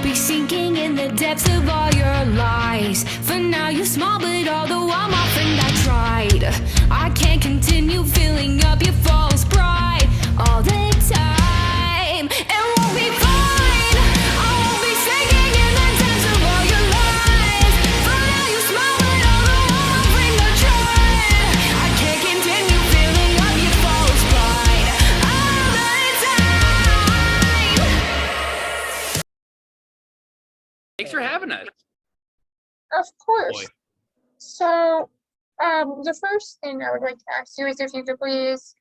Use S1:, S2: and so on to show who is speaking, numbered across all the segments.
S1: be sinking in the depths of all your lies. For now you're small, but all the while, my friend, I tried. I can't continue filling up your false pride all the time. It won't be fine. I won't be sinking in the depths of all your lies. For now you're small, but all the while, my friend, I tried. I can't continue filling up your false pride all the time.
S2: Thanks for having us.
S3: Of course.
S2: Boy.
S3: So, the first thing I would like to ask you is if you could please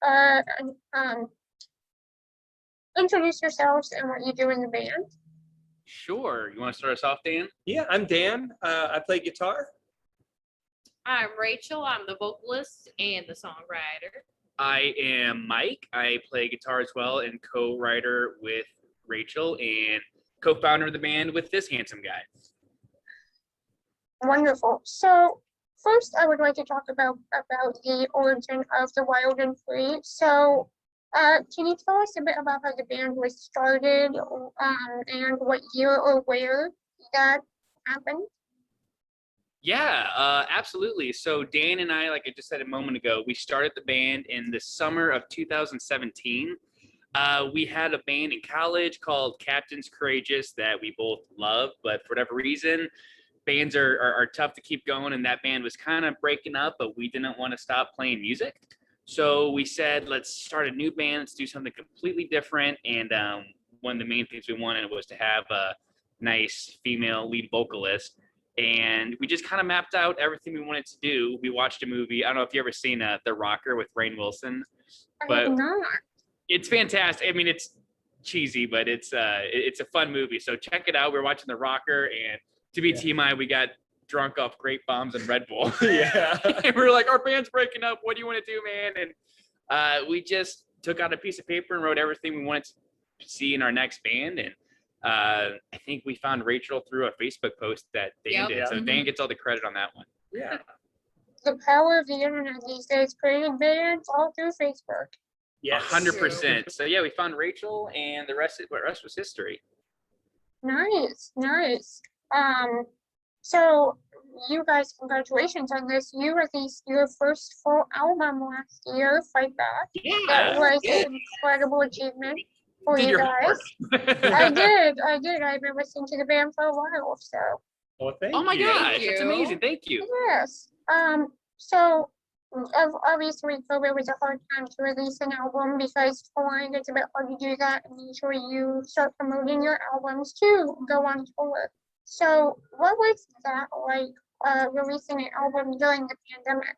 S3: introduce yourselves and what you do in the band.
S2: Sure. You want to start us off, Dan?
S4: Yeah, I'm Dan. I play guitar.
S5: I'm Rachel. I'm the vocalist and the songwriter.
S2: I am Mike. I play guitar as well and co-writer with Rachel and co-founder of the band with this handsome guy.
S3: Wonderful. So, first, I would like to talk about the origin of the Wild and Free. So, can you tell us a bit about how the band was started, and what year or where that happened?
S2: Yeah, absolutely. So Dan and I, like I just said a moment ago, we started the band in the summer of 2017. We had a band in college called Captains Courageous that we both love, but for whatever reason, bands are tough to keep going, and that band was kind of breaking up, but we didn't want to stop playing music. So we said, let's start a new band, let's do something completely different. And one of the main things we wanted was to have a nice female lead vocalist. And we just kind of mapped out everything we wanted to do. We watched a movie. I don't know if you've ever seen The Rocker with Rainn Wilson,
S3: I have not.
S2: it's fantastic. I mean, it's cheesy, but it's a fun movie. So check it out. We're watching The Rocker, and to be TMI, we got drunk off grape bombs and Red Bull.
S4: Yeah.
S2: And we were like, our band's breaking up. What do you want to do, man? And we just took out a piece of paper and wrote everything we wanted to see in our next band. And I think we found Rachel through a Facebook post that Dan did. So Dan gets all the credit on that one.
S4: Yeah.
S3: The power of the internet these days, creating bands all through Facebook.
S4: Yes.
S2: 100%. So yeah, we found Rachel, and the rest was history.
S3: Nice, nice. So you guys, congratulations on this. You released your first full album last year, Fight Back.
S2: Yeah.
S3: That was an incredible achievement for
S2: Did
S3: you
S2: your
S3: guys.
S2: homework.
S3: I did. I've been listening to the band for a while, so
S4: Well, thank
S2: Oh my
S4: you.
S2: gosh,
S5: you.
S2: that's amazing. Thank you.
S3: yes. So obviously COVID was a hard time to release an album because touring, it's a bit hard to do that, and usually you start promoting your albums to go on tour. So what was that like, releasing an album during the pandemic?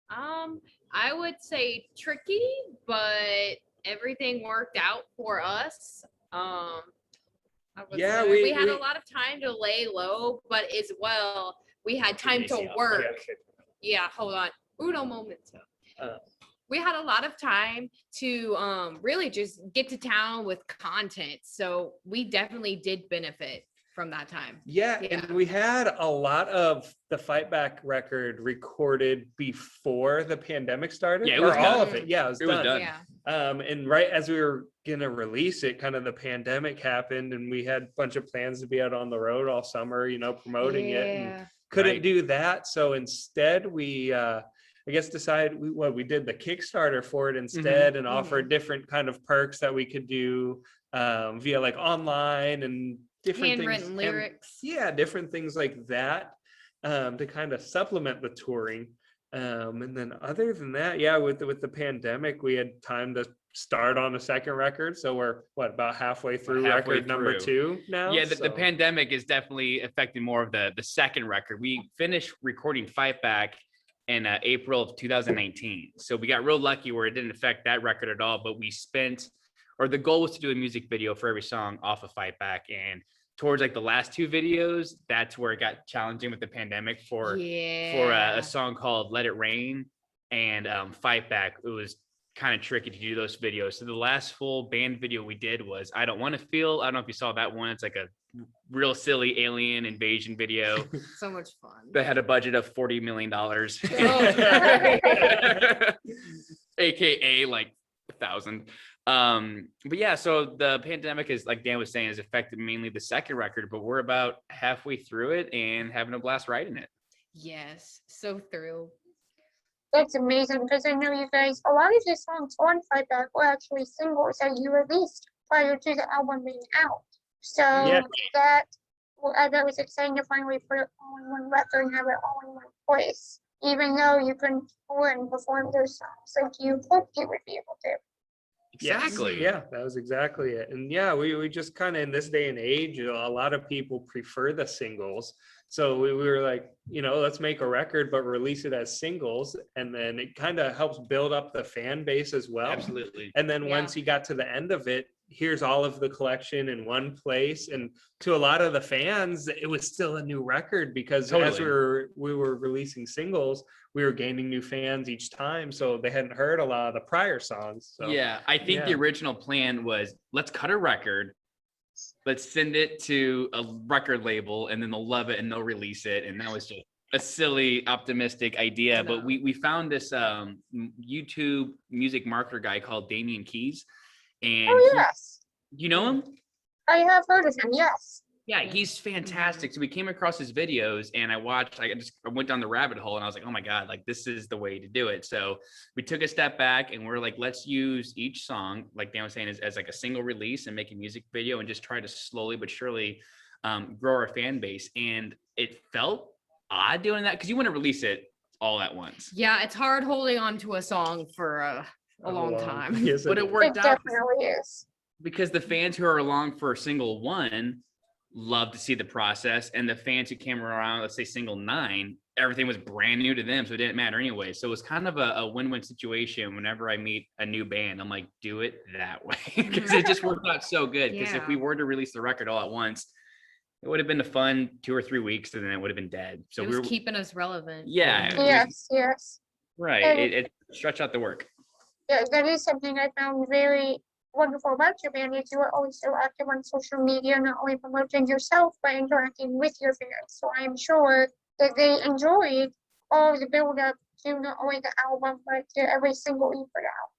S5: I would say tricky, but everything worked out for us. I would
S4: Yeah,
S5: say
S4: we
S5: had a lot of time to lay low, but as well, we had time to work. Yeah, hold on. Uno momento. We had a lot of time to really just get to town with content. So we definitely did benefit from that time.
S4: Yeah,
S5: Yeah.
S4: and we had a lot of the Fight Back record recorded before the pandemic started.
S2: Yeah, it
S4: or
S2: was
S4: all
S2: done.
S4: of it. Yeah, it was
S2: It was
S4: done.
S2: done.
S5: Yeah.
S4: And right as we were gonna release it, kind of the pandemic happened, and we had a bunch of plans to be out on the road all summer, promoting it, and couldn't
S2: Right.
S4: do that. So instead, we I guess decided we did the Kickstarter for it instead, and offered different kind of perks that we could do via like online and different
S5: Handwritten
S4: things.
S5: lyrics.
S4: Yeah, different things like that to kind of supplement the touring. And then other than that, yeah, with the pandemic, we had time to start on a second record. So we're about halfway through
S2: Halfway
S4: record number
S2: through.
S4: 2 now.
S2: Yeah, the
S4: so.
S2: pandemic is definitely affecting more of the second record. We finished recording Fight Back in April of 2019. So we got real lucky where it didn't affect that record at all, but the goal was to do a music video for every song off of Fight Back. And towards like the last 2 videos, that's where it got challenging with the pandemic for a song called Let It Rain and Fight Back. It was kind of tricky to do those videos. So the last full band video we did was I Don't Want to Feel. I don't know if you saw that one. It's like a real silly alien invasion video
S5: So much fun.
S2: that had a budget of $40 million.
S5: Oh,
S2: AKA like 1,000. But yeah, so the pandemic is, like Dan was saying, has affected mainly the second record, but we're about halfway through it and having a blast writing it.
S5: Yes, so thrilled.
S3: That's amazing because I know you guys, a lot of the songs on Fightback were actually singles that you released prior to the album being out. So
S4: Yeah.
S3: that, well, that was exciting to finally put it all in one record and have it all in one place, even though you couldn't tour and perform those songs like you hoped you would be able to.
S2: Exactly.
S4: Yeah, that was exactly it. And yeah, we just kind of, in this day and age, a lot of people prefer the singles. So we were like, let's make a record, but release it as singles. And then it kind of helps build up the fan base as well.
S2: Absolutely.
S4: And then
S5: Yeah.
S4: once you got to the end of it, here's all of the collection in one place. And to a lot of the fans, it was still a new record because as
S2: Totally.
S4: we were releasing singles, we were gaining new fans each time. So they hadn't heard a lot of the prior songs. So
S2: Yeah, I think the
S4: yeah.
S2: original plan was, let's cut a record, let's send it to a record label, and then they'll love it and they'll release it. And that was just a silly, optimistic idea. But we found this YouTube music marketer guy called Damian Keys. And
S3: Oh, yes.
S2: you know him?
S3: I have heard of him, yes.
S2: Yeah, he's fantastic. So we came across his videos and I went down the rabbit hole and I was like, oh my God, like this is the way to do it. So we took a step back and we're like, let's use each song, like Dan was saying, as like a single release and make a music video and just try to slowly but surely grow our fan base. And it felt odd doing that because you want to release it all at once.
S5: Yeah, it's hard holding on to a song for a long time.
S4: Yes,
S2: But it
S3: It
S2: worked out
S3: definitely is.
S2: because the fans who are along for single 1 love to see the process, and the fans who came around, let's say single 9, everything was brand new to them, so it didn't matter anyway. So it was kind of a win-win situation. Whenever I meet a new band, I'm like, do it that way, because it just worked out so good. Because if we were to release the record all at once, it would have been a fun 2 or 3 weeks, and then it would have been dead. So
S5: It
S2: we
S5: was
S2: were
S5: keeping us relevant.
S2: Yeah. It was-
S3: Yes.
S2: right.
S3: And-
S2: It stretched out the work.
S3: Yeah, that is something I found very wonderful about your band is you are always so active on social media, not only promoting yourself, but interacting with your fans. So I am sure that they enjoyed all the build up to not only the album, but to every single you put out.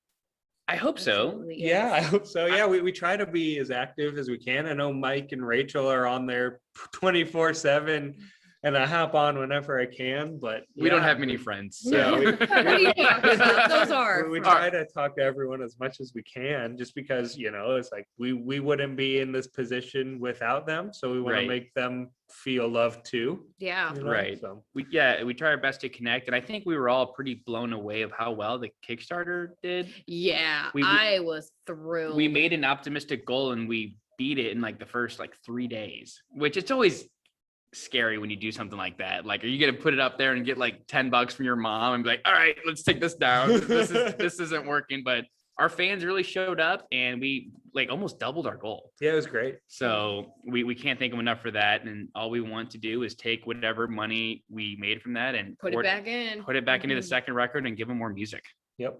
S2: I hope so.
S5: Absolutely,
S4: Yeah, I
S5: yes.
S4: hope so. Yeah, we try to be as active as we can. I know Mike and Rachel are on there 24/7 and I hop on whenever I can, but
S2: We don't
S4: yeah,
S2: have many friends.
S4: Yeah,
S2: So.
S4: we-
S5: What are you talking about? Those are.
S4: we
S5: friends.
S4: try to talk to everyone as much as we can, just because, it's like we wouldn't be in this position without them. So we want
S2: Right.
S4: to make them feel loved too.
S5: Yeah.
S2: Right.
S4: So
S2: we try our best to connect, and I think we were all pretty blown away of how well the Kickstarter did.
S5: Yeah.
S2: We-
S5: I was thrilled.
S2: We made an optimistic goal and we beat it in like the first 3 days, which it's always scary when you do something like that. Like, are you gonna put it up there and get like $10 from your mom and be like, all right, let's take this down, this isn't working? But our fans really showed up and we almost doubled our goal.
S4: yeah, it was great.
S2: So we can't thank them enough for that. And all we want to do is take whatever money we made from that and
S5: put it back in.
S2: put it back into the
S5: Mhm.
S2: second record and give them more music.
S4: Yep.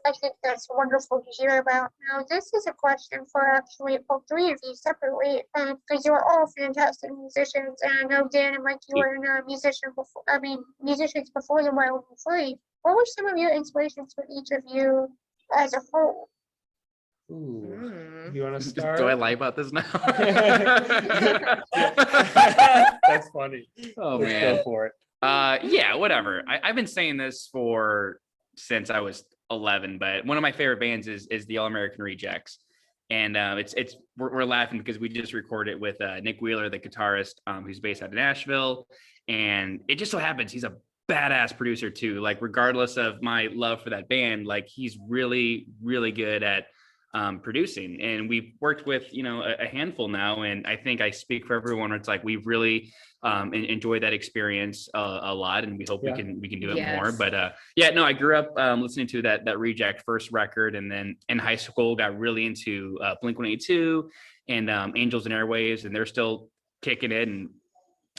S3: I think that's wonderful to hear about. Now, this is a question for actually all three of you separately, because you are all fantastic musicians, and I know Dan and Mike, you were in musicians before the Wild and Free. What were some of your inspirations for each of you as a whole?
S4: Ooh.
S5: Mm.
S4: You want to start?
S2: Do I lie about this now?
S4: That's funny.
S2: Oh
S4: Let's
S2: man.
S4: go for it.
S2: Yeah, whatever. I've been saying this since I was 11, but one of my favorite bands is the All American Rejects, and we're laughing because we just recorded it with Nick Wheeler, the guitarist, who's based out of Nashville, and it just so happens he's a badass producer too. Like, regardless of my love for that band, he's really, really good at producing, and we've worked with a handful now, and I think I speak for everyone. It's like we've really enjoyed that experience a lot, and we hope
S4: Yeah.
S2: we can do it more.
S5: Yes.
S2: But I grew up listening to that Reject first record, and then in high school got really into Blink-182 and Angels and Airwaves, and they're still kicking it. And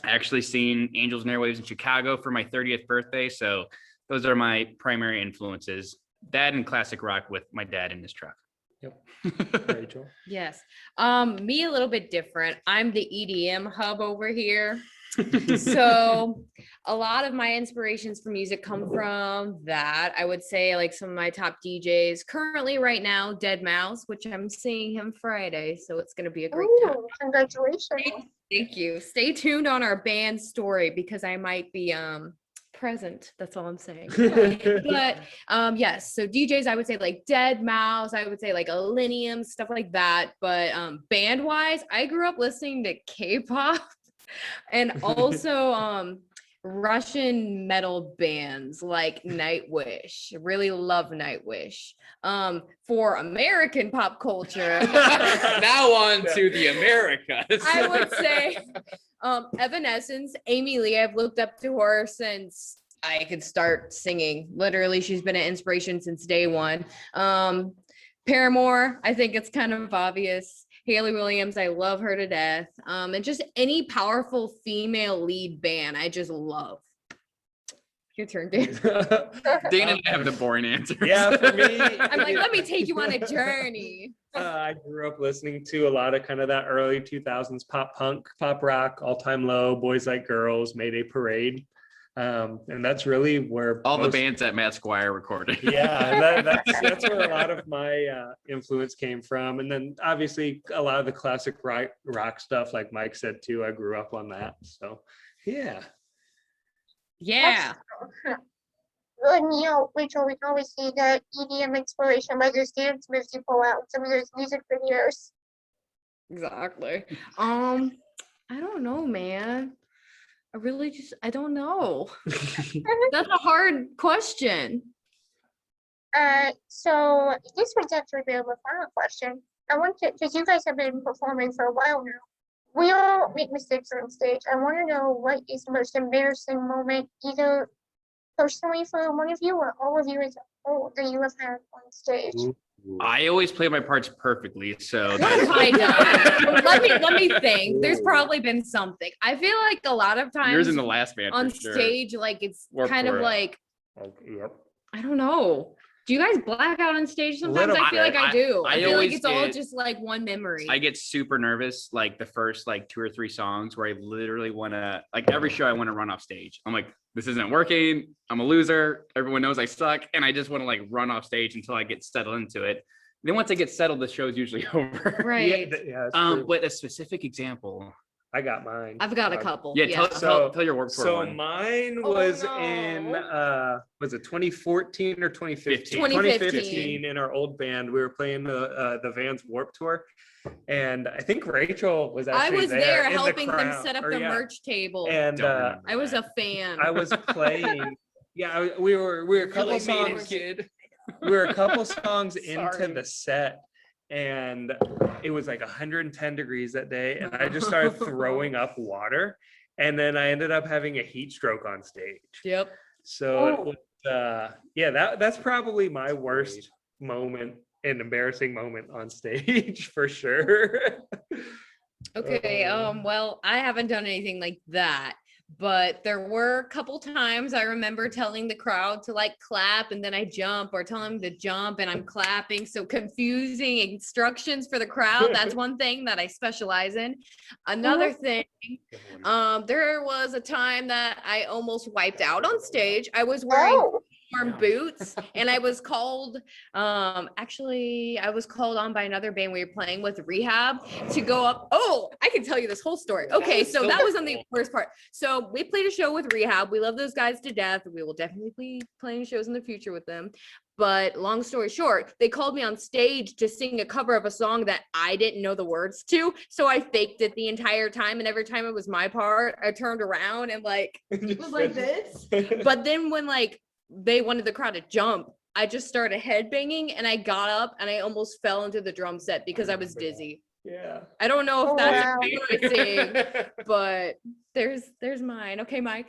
S2: I actually seen Angels and Airwaves in Chicago for my 30th birthday, so those are my primary influences. That and classic rock with my dad in his truck.
S4: Yep. Rachel.
S5: Yes. Me a little bit different. I'm the EDM hub over here. So a lot of my inspirations for music come from that. I would say like some of my top DJs currently right now, Dead Mouse, which I'm seeing him Friday, so it's gonna be a great time.
S3: Ooh, congratulations.
S5: Thank you. Stay tuned on our band story because I might be present. That's all I'm saying. But yes, so DJs I would say like Dead Mouse, I would say like Millennium, stuff like that. But band wise, I grew up listening to K-pop and also Russian metal bands like Nightwish. Really love Nightwish. For American pop culture,
S6: Now on to the Americas.
S5: I would say Evanescence, Amy Lee. I've looked up to her since I could start singing. Literally, she's been an inspiration since day one. Paramore, I think it's kind of obvious. Haley Williams, I love her to death. And just any powerful female lead band, I just love. Your turn, Dan.
S6: Dana and I have the boring answers.
S4: Yeah, for me,
S5: I'm like, let me take you on a journey.
S4: I grew up listening to a lot of kind of that early 2000s pop punk, pop rock, All Time Low, Boys Like Girls, Mayday Parade. And that's really where
S6: All the bands that Matt Squire recorded.
S4: Yeah, that's where a lot of my influence came from. And then obviously a lot of the classic rock stuff, like Mike said too, I grew up on that. So yeah.
S5: Yeah.
S3: And Rachel, we can always see that EDM exploration by those dance moves you pull out, some of those music videos.
S5: Exactly. I don't know, man. I don't know. That's a hard question.
S3: So this one's actually a bit of a final question. I want to, because you guys have been performing for a while now. We all make mistakes on stage. I want to know what is the most embarrassing moment, either personally for one of you or all of you as a whole, that you have had on stage.
S6: I always play my parts perfectly, so
S5: What have I done? Let me think. There's probably been something. I feel like a lot of times
S6: yours in the last band
S5: on
S6: for sure.
S5: stage, like it's
S6: Warped
S5: kind of
S6: Tour.
S5: like,
S4: Yep.
S5: I don't know. Do you guys black out on stage sometimes?
S4: Little
S5: I feel like I do.
S6: I
S5: I feel like
S6: always
S5: it's all
S6: get-
S5: just like one memory.
S6: I get super nervous like the first like 2 or 3 songs where I literally want to, like every show I want to run off stage. I'm like, this isn't working. I'm a loser. Everyone knows I suck. And I just want to like run off stage until I get settled into it. Then once I get settled, the show's usually over.
S5: Right.
S4: Yeah, that's true.
S6: But a specific example.
S4: I got mine.
S5: I've got a couple.
S6: Yeah,
S5: Yeah.
S6: tell your Warped Tour
S4: So
S6: one.
S4: mine
S5: Oh,
S4: was
S5: no.
S4: in was it 2014 or 2015?
S5: 2015.
S4: In our old band. We were playing the Vans Warped Tour. And I think Rachel was
S5: I
S4: actually
S5: was there
S4: in the
S5: helping them
S4: crowd,
S5: set up
S4: or
S5: the
S4: yeah.
S5: merch table.
S4: And
S6: Don't remember
S5: I was
S6: that.
S5: a fan.
S4: I was playing. Yeah, we were a couple songs.
S6: Kid.
S4: We were a couple songs into
S6: Sorry.
S4: the set, and it was like 110 degrees that day, and I just started throwing up water, and then I ended up having a heat stroke on stage.
S5: Yep.
S4: So it was, yeah, that's probably my worst moment, an embarrassing moment on stage for sure.
S5: Okay. Well, I haven't done anything like that, but there were a couple times I remember telling the crowd to like clap and then I jump, or telling them to jump and I'm clapping. So confusing instructions for the crowd. That's one thing that I specialize in. Another thing, there was a time that I almost wiped out on stage. I was wearing
S3: Oh,
S5: warm boots and I was called actually I was called on by another band we were playing with, Rehab, to go up. Oh, I can tell you this whole story. Okay, so that was on the worst part. So we played a show with Rehab. We love those guys to death. We will definitely be playing shows in the future with them. But long story short, they called me on stage to sing a cover of a song that I didn't know the words to. So I faked it the entire time. And every time it was my part, I turned around and like was like this. But then when like they wanted the crowd to jump, I just started headbanging and I got up and I almost fell into the drum set because I was dizzy.
S4: Yeah.
S5: I don't know if
S3: Oh,
S5: that's
S3: wow.
S5: embarrassing, but there's mine. Okay, Mike.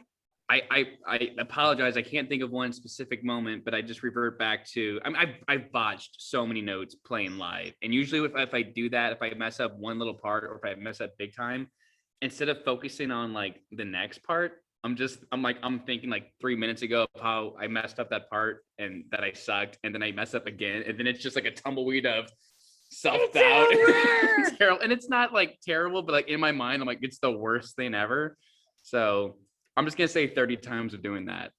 S6: I apologize. I can't think of one specific moment, but I just revert back to, I mean, I've botched so many notes playing live. And usually if I do that, if I mess up one little part or if I mess up big time, instead of focusing on like the next part, I'm thinking like 3 minutes ago of how I messed up that part and that I sucked. And then I mess up again. And then it's just like a tumbleweed of self-doubt.
S5: It's over.
S6: It's terrible. And it's not like terrible, but like in my mind, I'm like, it's the worst thing ever. So I'm just gonna say 30 times of doing that.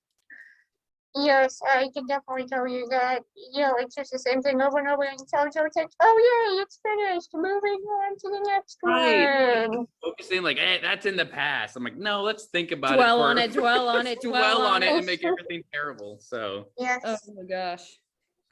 S3: Yes, I can definitely tell you that, it's just the same thing over and over again until it's like, oh yay, it's finished, moving on to the next
S6: Right.
S3: one.
S6: Focusing like, hey, that's in the past. I'm like, no, let's think about
S5: Dwell
S6: it.
S5: on it, dwell on it,
S6: Dwell on it
S3: it.
S6: and make everything terrible. So
S3: Yes.
S5: Oh my gosh.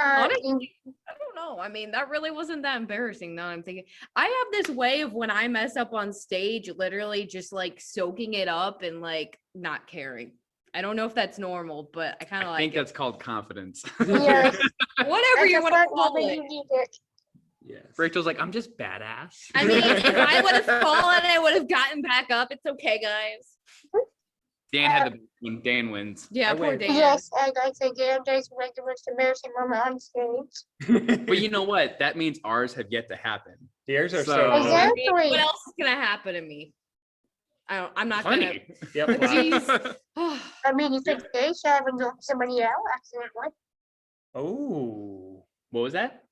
S3: Uh,
S5: Honestly, I don't know. I mean, that really wasn't that embarrassing. Now I'm thinking, I have this way of when I mess up on stage, literally just like soaking it up and like not caring. I don't know if that's normal, but I kind of
S6: I
S5: like
S6: think
S5: it.
S6: that's called confidence.
S3: yes.
S5: Whatever you want to call it.
S3: You need it.
S4: Yes.
S6: Rachel's like, I'm just badass.
S5: I mean, if I would have fallen, I would have gotten back up. It's okay, guys.
S6: Dan had the win. Dan wins.
S5: Yeah,
S4: I
S5: poor
S4: win.
S5: Dan.
S3: Yes, I think Days like the most embarrassing moment on stage.
S6: But you know what? That means ours have yet to happen.
S4: Yours are
S6: So-
S4: so.
S5: I
S3: Exactly.
S5: mean, what else is gonna happen to me? I'm not gonna.
S6: Funny.
S4: Yep.
S5: Jeez.
S3: I mean, you could stage dive and knock somebody out accidentally.
S4: Oh.
S6: What was that?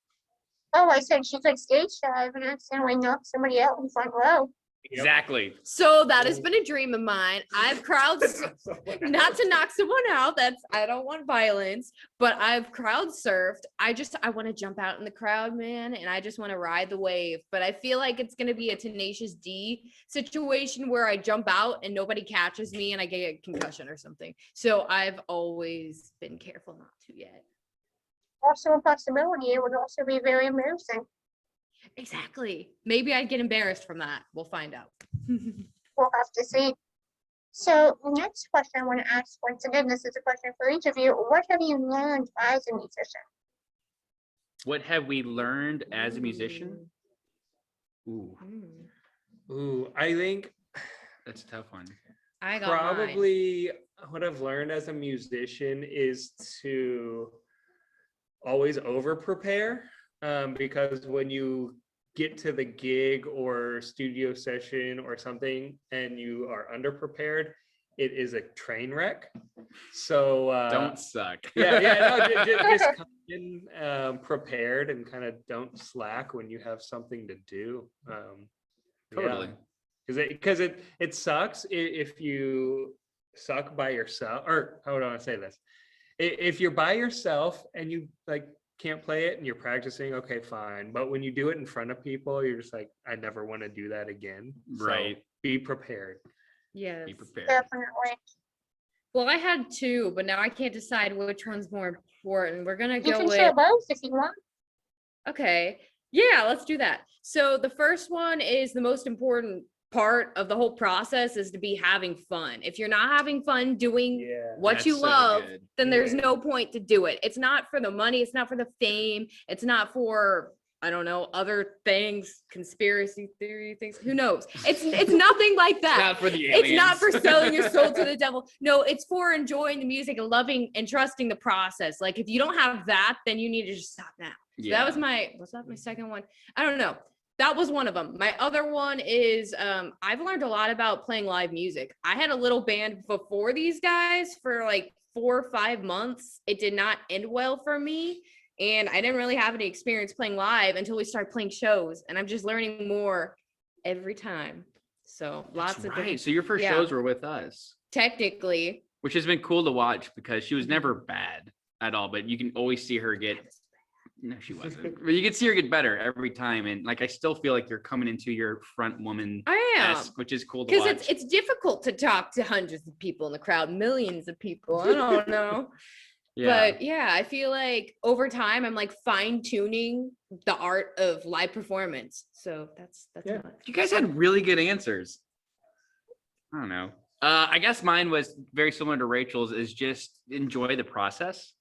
S3: Oh, I said she could stage dive and accidentally knock somebody out in the front row.
S4: Yep.
S6: Exactly.
S5: So that has been a dream of mine. I've not to knock someone out. I don't want violence, but I've crowd surfed. I want to jump out in the crowd, man, and I just want to ride the wave. But I feel like it's gonna be a Tenacious D situation where I jump out and nobody catches me and I get a concussion or something. So I've always been careful not to yet.
S3: Also a possibility, it would also be very embarrassing.
S5: Exactly. Maybe I'd get embarrassed from that. We'll find out.
S3: We'll have to see. So the next question I want to ask, once again, this is a question for each of you. What have you learned as a musician?
S6: What have we learned as a musician? Ooh,
S4: Ooh, I think
S6: that's a tough one.
S5: I got mine.
S4: probably what I've learned as a musician is to always over prepare, because when you get to the gig or studio session or something and you are underprepared, it is a train wreck. So
S6: Don't suck.
S4: yeah, no, just come in prepared and kind of don't slack when you have something to do.
S6: Totally.
S4: Because it sucks if you suck by yourself, or how do I say this? If you're by yourself and you like can't play it and you're practicing, okay, fine. But when you do it in front of people, you're just like, I never want to do that again. So
S6: Right.
S4: be prepared.
S5: Yes.
S6: Be prepared.
S3: Definitely.
S5: Well, I had two, but now I can't decide which one's more important. We're gonna
S3: You
S5: go
S3: can
S5: with
S3: share both if you want.
S5: okay. Yeah, let's do that. So the first one is the most important part of the whole process is to be having fun. If you're not having fun doing
S4: Yeah.
S5: what
S6: That's
S5: you
S6: so
S5: love,
S6: good.
S5: then there's
S4: Yeah.
S5: no point to do it. It's not for the money, it's not for the fame, it's not for I don't know, other things, conspiracy theory things. Who knows? It's nothing like that.
S6: Not for the
S5: It's not
S6: aliens.
S5: for selling your soul to the devil. No, it's for enjoying the music and loving and trusting the process. Like if you don't have that, then you need to just stop now. So that was that my second one? I don't know. That was one of them. My other one is I've learned a lot about playing live music. I had a little band before these guys for like 4 or 5 months. It did not end well for me. And I didn't really have any experience playing live until we started playing shows. And I'm just learning more every time. So lots
S6: That's
S5: of
S6: right.
S5: different,
S6: So your first
S5: yeah.
S6: shows were with us,
S5: technically.
S6: which has been cool to watch because she was never bad at all, but you can always see her get. No, she wasn't. But you can see her get better every time, and like I still feel like you're coming into your front woman,
S5: I am.
S6: which is cool to
S5: Because
S6: watch.
S5: it's difficult to talk to hundreds of people in the crowd, millions of people. I don't know.
S6: Yeah.
S5: But yeah, I feel like over time I'm like fine tuning the art of live performance. So that's
S4: Yeah.
S5: what-
S6: You guys had really good answers. I don't know. I guess mine was very similar to Rachel's, is just enjoy the process.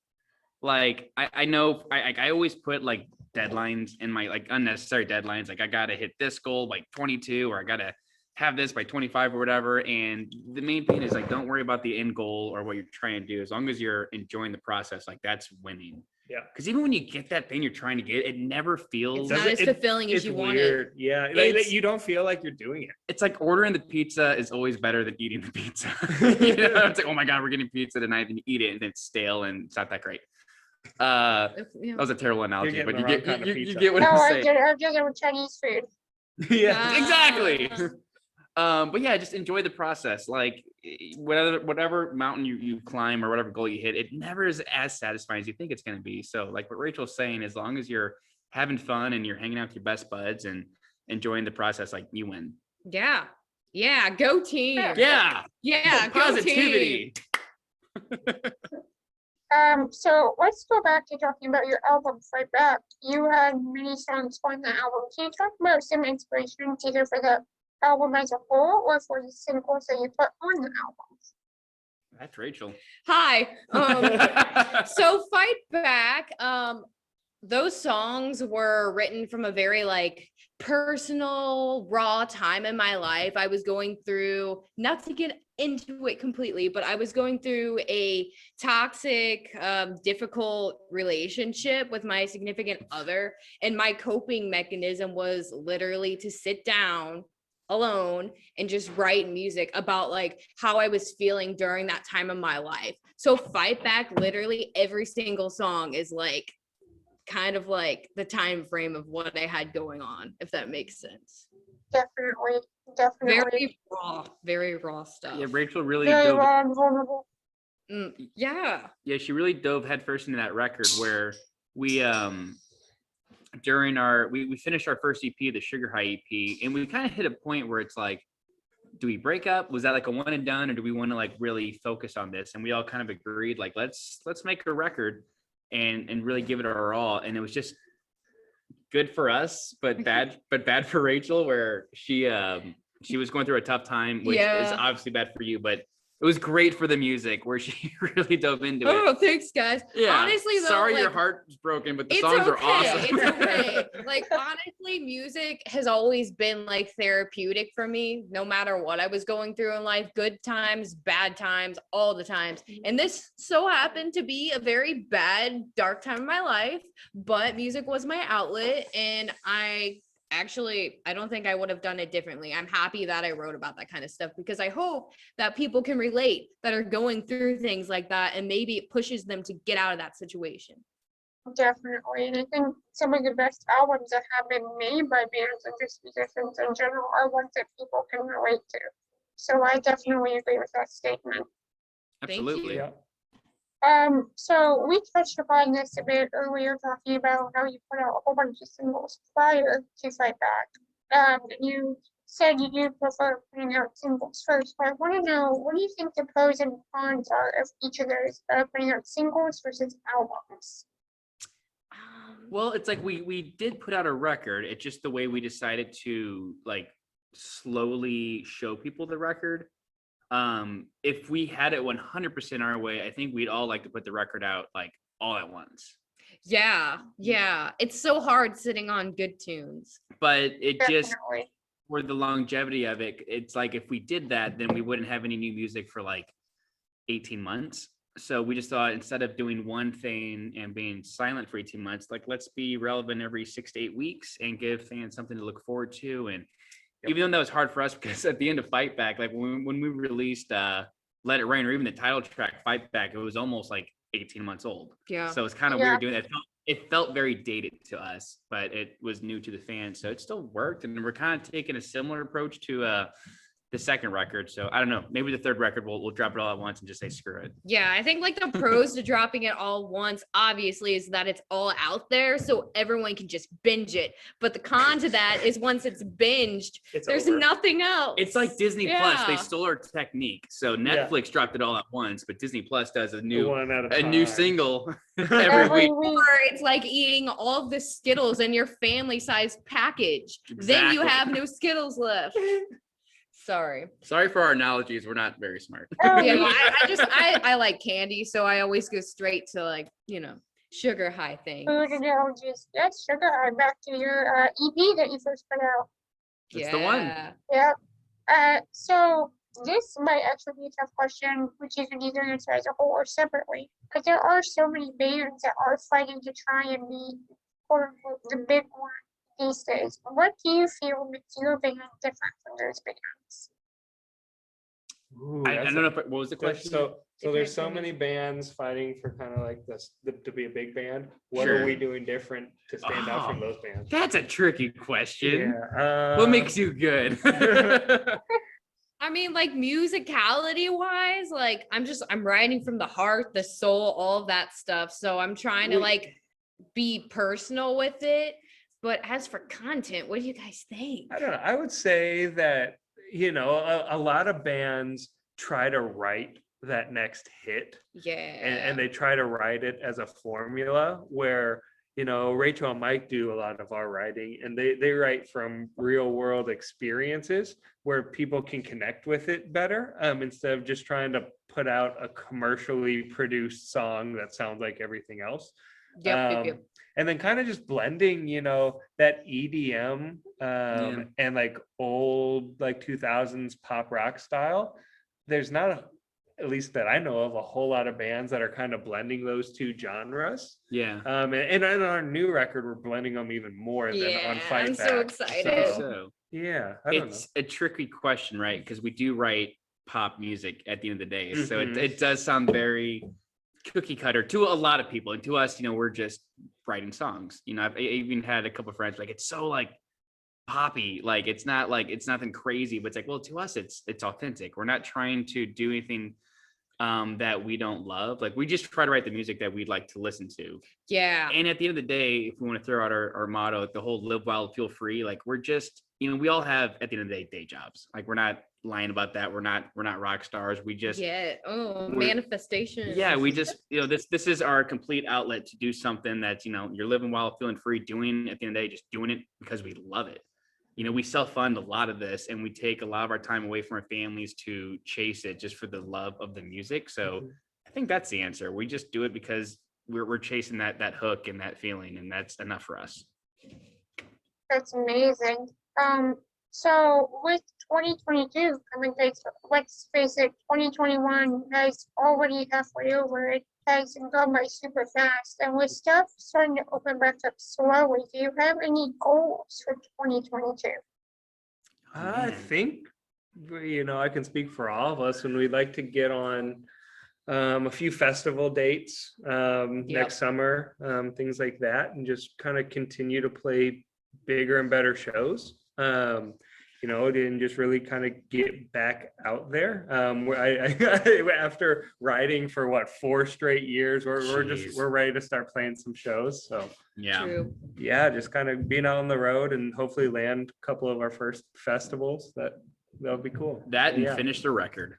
S6: Like I know I always put like deadlines in my like unnecessary deadlines. Like I gotta hit this goal by 22, or I gotta have this by 25 or whatever. And the main thing is like, don't worry about the end goal or what you're trying to do. As long as you're enjoying the process, like that's winning.
S4: Yeah.
S6: Because even when you get that thing you're trying to get, it never feels.
S5: It's not as fulfilling as
S4: It's
S5: you want it.
S4: weird. Yeah.
S6: It's-
S4: You don't feel like you're doing it.
S6: It's like ordering the pizza is always better than eating the pizza. You know, it's like, oh my God, we're getting pizza tonight, and you eat it and it's stale and it's not that great. That
S5: Yeah.
S6: was a terrible analogy,
S4: getting
S6: but
S4: the
S6: you
S4: wrong
S6: get
S4: kind of
S6: you
S4: pizza.
S6: get what
S3: No,
S6: I'm
S3: I
S6: saying.
S3: get it with Chinese food.
S4: Yeah.
S6: Exactly. But yeah, just enjoy the process. Like whatever mountain you climb or whatever goal you hit, it never is as satisfying as you think it's going to be. So like what Rachel's saying, as long as you're having fun and you're hanging out with your best buds and enjoying the process, like you win.
S5: Yeah. Yeah. Go team.
S6: Yeah.
S5: Yeah. Go
S6: Positivity.
S5: team.
S3: So let's go back to talking about your album, Fight Back. You had many songs on the album. Can you talk about some inspirations either for the album as a whole or for the singles that you put on the album?
S6: That's Rachel.
S5: Hi. So Fight Back, those songs were written from a very like personal, raw time in my life. I was going through, not to get into it completely, but I was going through a toxic, difficult relationship with my significant other. And my coping mechanism was literally to sit down alone and just write music about like how I was feeling during that time of my life. So Fight Back, literally every single song is like kind of like the time frame of what I had going on, if that makes sense.
S3: Definitely.
S5: Very raw stuff.
S6: Yeah, Rachel really
S3: Very
S6: dove.
S3: raw and vulnerable.
S5: Yeah.
S6: Yeah, she really dove headfirst into that record where we during our we finished our first EP, the Sugar High EP, and we kind of hit a point where it's like, do we break up? Was that like a one and done, or do we want to like really focus on this? And we all kind of agreed, like, let's make a record and really give it our all. And it was just good for us, but bad for Rachel, where she was going through a tough time, which is obviously bad for you, but it was great for the music where she really dove into it.
S5: Oh, thanks, guys.
S6: Yeah.
S5: Honestly, though,
S6: sorry
S5: like,
S6: your heart's broken, but the
S5: it's
S6: songs are
S5: okay.
S6: awesome.
S5: It's okay. Like, honestly, music has always been like therapeutic for me, no matter what I was going through in life, good times, bad times, all the times. And this so happened to be a very bad, dark time of my life, but music was my outlet. And I don't think I would have done it differently. I'm happy that I wrote about that kind of stuff because I hope that people can relate that are going through things like that, and maybe it pushes them to get out of that situation.
S3: Definitely. And I think some of the best albums that have been made by bands and just musicians in general are ones that people can relate to. So I definitely agree with that statement.
S6: Absolutely.
S5: you.
S4: Yeah.
S3: So we touched upon this a bit earlier, talking about how you put out a whole bunch of singles prior to Fight Back. You said you do prefer putting out singles first, but I want to know, what do you think the pros and cons are of each of those, putting out singles versus albums?
S6: Well, it's like we did put out a record. It's just the way we decided to like slowly show people the record. If we had it 100% our way, I think we'd all like to put the record out like all at once.
S5: Yeah. It's so hard sitting on good tunes.
S6: But it just,
S3: Definitely.
S6: for the longevity of it, it's like if we did that, then we wouldn't have any new music for like 18 months. So we just thought, instead of doing one thing and being silent for 18 months, like let's be relevant every 6 to 8 weeks and give fans something to look forward to. And even though that was hard for us, because at the end of Fight Back, like when we released Let It Rain, or even the title track Fight Back, it was almost like 18 months old.
S5: Yeah.
S6: So it's kind of weird doing that. It felt very dated to us, but it was new to the fans. So it still worked. And we're kind of taking a similar approach to the second record. So I don't know, maybe the third record we'll drop it all at once and just say screw it.
S5: Yeah, I think like the pros to dropping it all once, obviously, is that it's all out there so everyone can just binge it. But the con to that is once it's binged, there's
S4: over.
S5: nothing else.
S6: It's like Disney Plus. They
S5: Yeah.
S6: stole our technique. So Netflix dropped it all at once, but Disney Plus does a new
S4: One at
S6: a new
S4: time.
S6: single
S3: Every
S6: every week.
S3: week.
S5: Or it's like eating all of the Skittles in your family-sized package. Then you
S6: Exactly.
S5: have no Skittles left. Sorry.
S6: Sorry for our analogies. We're not very smart.
S5: Yeah, I like candy, so I always go straight to like, sugar high things.
S3: Food analogies. Yes, sugar. Back to your EP that you first put out.
S6: That's the one.
S3: Yeah. So this might actually be a tough question, which is either answer as a whole or separately. But there are so many bands that are fighting to try and be quote unquote the big one these days. What do you feel makes your band different from those bands?
S4: Ooh,
S6: I
S4: that's
S6: don't know what was the question.
S4: So there's so
S5: Different
S4: many bands fighting for kind of like this to be a big band. What
S6: Sure.
S4: are we doing different to stand out from
S6: Oh.
S4: those bands?
S6: That's a tricky question.
S4: Yeah.
S6: What makes you good?
S5: I mean, like musicality wise, like I'm writing from the heart, the soul, all of that stuff. So I'm trying to like be personal with it. But as for content, what do you guys think?
S4: I don't know. I would say that, a lot of bands try to write that next hit,
S5: Yeah.
S4: and they try to write it as a formula where, Rachel and Mike do a lot of our writing, and they write from real world experiences where people can connect with it better, instead of just trying to put out a commercially produced song that sounds like everything else.
S5: Yep.
S4: And then kind of just blending, that EDM and like old like 2000s pop rock style. There's not at least that I know of, a whole lot of bands that are kind of blending those two genres.
S2: Yeah.
S4: And on our new record, we're blending them even more than on Fight
S5: I'm
S4: Back.
S5: so excited.
S2: So
S4: Yeah, I don't know.
S2: it's a tricky question, right? Because we do write pop music at the end of the day. So
S4: Mhm.
S2: it does sound very cookie cutter to a lot of people. And to us, we're just writing songs. I've even had a couple of friends like, it's so like poppy, like it's nothing crazy, but it's like, well, to us it's authentic. We're not trying to do anything that we don't love. Like we just try to write the music that we'd like to listen to.
S5: Yeah.
S2: And at the end of the day, if we want to throw out our motto, like the whole live wild, feel free, like we're just, we all have at the end of the day jobs. Like we're not lying about that. We're not rock stars. We just
S5: Manifestation.
S2: Yeah, we just, this is our complete outlet to do something that's, you're living while feeling free, doing at the end of the day, just doing it because we love it. We self-fund a lot of this, and we take a lot of our time away from our families to chase it just for the love of the music. So I think that's the answer. We just do it because we're chasing that hook and that feeling, and that's enough for us.
S3: That's amazing. So with 2022 coming, let's face it, 2021 is already halfway over. It has gone by super fast, and with stuff starting to open back up slowly, do you have any goals for 2022?
S4: I think, I can speak for all of us, and we'd like to get on a few festival dates next summer, things like that, and just kind of continue to play bigger and better shows. And just really kind of get back out there. After riding for 4 straight years, we're ready to start playing some shows. So
S5: True.
S4: yeah, just kind of being out on the road and hopefully land a couple of our first festivals. That'll be cool.
S2: That and finish the record.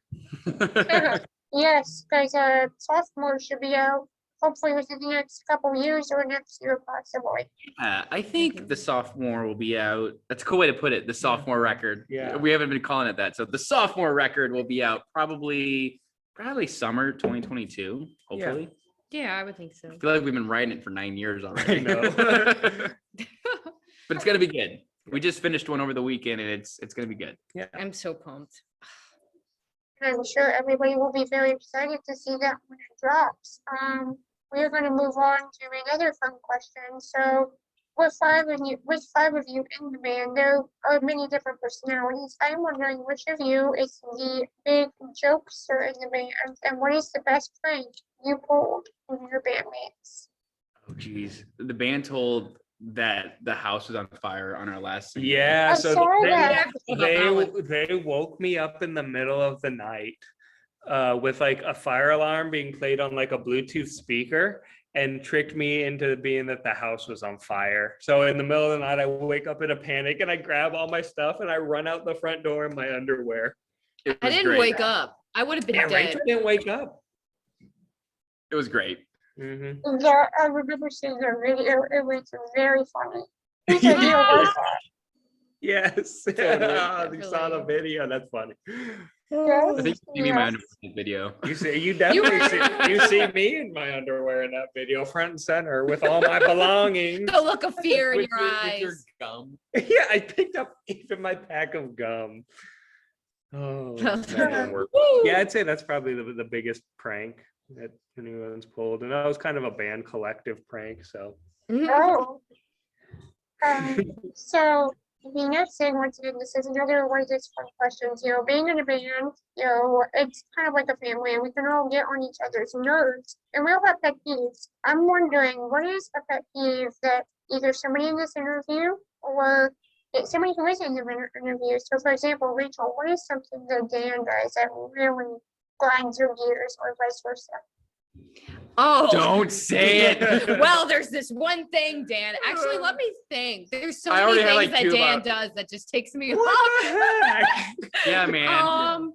S3: Yes, guys, sophomore should be out hopefully within the next couple years or next year possibly.
S2: I think the sophomore will be out. That's a cool way to put it. The sophomore record.
S4: Yeah.
S2: We haven't been calling it that. So the sophomore record will be out probably summer 2022, hopefully.
S5: Yeah, I would think so.
S2: I feel like we've been writing it for 9 years already.
S4: I know.
S2: But it's gonna be good. We just finished one over the weekend, and it's gonna be good.
S4: Yeah.
S5: I'm so pumped.
S3: I'm sure everybody will be very excited to see that when it drops. We're going to move on to another fun question. So, with five of you in the band, there are many different personalities. I'm wondering which of you is the big jokester in the band, and what is the best prank you pulled with your bandmates?
S2: Oh, geez. The band told that the house was on fire on our last single.
S4: Yeah,
S3: I
S4: so
S3: saw that.
S4: they woke me up in the middle of the night with like a fire alarm being played on like a Bluetooth speaker, and tricked me into being that the house was on fire. So in the middle of the night, I wake up in a panic and I grab all my stuff and I run out the front door in my underwear.
S5: I didn't wake up. I would have been
S4: Yeah,
S5: dead.
S4: Rachel didn't wake up.
S2: It was great.
S4: Mhm.
S3: Yeah, I remember seeing the video. It was very funny. Whose idea was that?
S4: Yes.
S2: Totally.
S4: You saw the video. That's funny.
S2: I think you see me in my
S3: Yes.
S2: underwear in the video.
S4: You definitely see me in my underwear in that video, front and center, with all my belongings.
S5: The look of fear in
S2: With
S5: your
S2: with your
S5: eyes.
S2: gum.
S4: Yeah, I picked up even my pack of gum. Oh,
S2: That didn't work.
S4: yeah, I'd say that's probably the biggest prank that anyone's pulled, and that was kind of a band collective prank. So
S3: Oh. So the next thing, once again, this is another one of those fun questions. Being in a band, it's kind of like a family, and we can all get on each other's nerves, and we all have pet peeves. I'm wondering, what is a pet peeve that either somebody in this interview or somebody who is in the interview. So, for example, Rachel, what is something that Dan does that really grinds your gears, or vice versa?
S5: Oh,
S6: Don't say it.
S5: well, there's this one thing, Dan. Actually, let me think. There's so
S6: I
S5: many
S6: already had,
S5: things
S6: like,
S5: that
S6: two
S5: Dan
S6: about-
S5: does that just takes me
S4: What
S5: off.
S4: the heck?
S6: Yeah, man.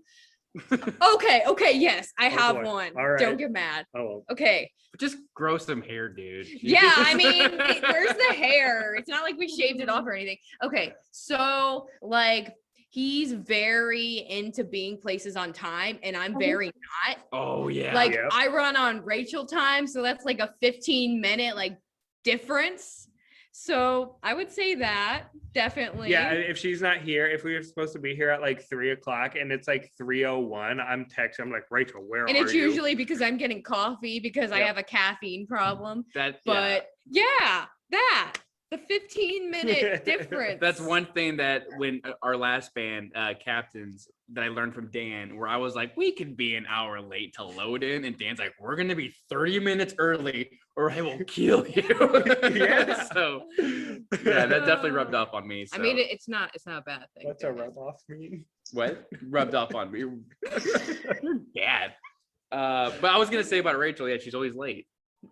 S5: Okay, yes, I
S4: Oh,
S5: have
S4: boy.
S5: one.
S4: All right.
S5: Don't get mad.
S4: Oh,
S5: Okay.
S6: Just grow some hair, dude.
S5: Yeah, I mean, where's the hair? It's not like we shaved it off or anything. Okay, so like he's very into being places on time, and I'm very not.
S6: Oh yeah.
S5: Like
S4: Yep.
S5: I run on Rachel time, so that's like a 15-minute like difference. So I would say that definitely.
S4: yeah. If she's not here, if we were supposed to be here at like 3:00 and it's like 3:01, I'm texting. I'm like, Rachel, where
S5: And
S4: are
S5: it's
S4: you?
S5: usually because I'm getting coffee because I
S4: Yep.
S5: have a caffeine problem.
S6: That.
S5: But yeah, that the 15-minute difference.
S6: That's one thing that when our last band captains that I learned from Dan, where I was like, we could be an hour late to load in, and Dan's like, we're gonna be 30 minutes early, or I will kill you.
S4: Yeah.
S6: So yeah, that definitely rubbed off on me. So.
S5: I mean, it's not a bad thing.
S4: What's a rub off mean?
S6: What rubbed off on me? You're bad. But I was gonna say about Rachel, yeah, she's always late.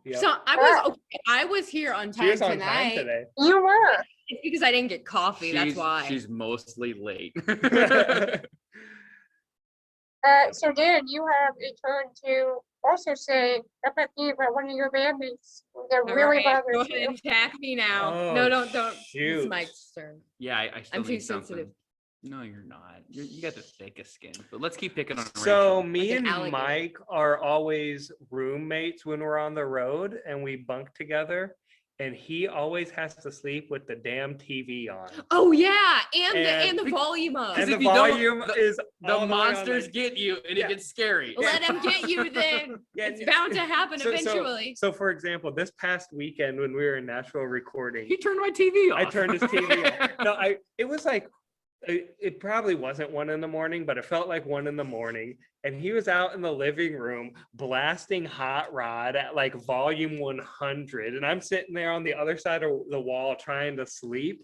S4: Yep.
S5: So I was here on
S4: She
S5: time
S4: was on
S5: tonight.
S4: time today.
S3: You were.
S5: It's because I didn't get coffee. That's
S6: She's-
S5: why.
S6: she's mostly late.
S3: So Dan, you have a turn to also say a pet peeve about one of your bandmates that
S5: All
S3: really
S5: right, go
S3: bothers
S5: ahead
S3: you.
S5: and attack me now.
S4: Oh,
S5: no, don't. It's
S4: shoot.
S5: Mike's turn.
S6: Yeah, I still
S5: I'm too
S6: need something.
S5: sensitive.
S6: No, you're not. You got the thickest skin. But let's keep picking on
S4: So
S6: Rachel.
S4: me
S5: Like an
S4: and
S5: alligator.
S4: Mike are always roommates when we're on the road, and we bunk together. And he always has to sleep with the damn TV on.
S5: Oh yeah, and
S4: And-
S5: the volume up.
S6: Because
S4: And the
S6: if you don't,
S4: volume is
S6: the
S4: all way on
S6: monsters
S4: the-
S6: get you, and
S4: Yeah.
S6: it gets scary.
S5: Let him get you. Then
S4: Yeah,
S5: it's
S4: yeah.
S5: bound to happen
S4: So-
S5: eventually.
S4: So, for example, this past weekend when we were in Nashville recording,
S6: He turned my TV off.
S4: I turned his TV off. No, it was like, it probably wasn't 1 a.m, but it felt like 1 a.m. And he was out in the living room blasting Hot Rod at like volume 100. And I'm sitting there on the other side of the wall trying to sleep.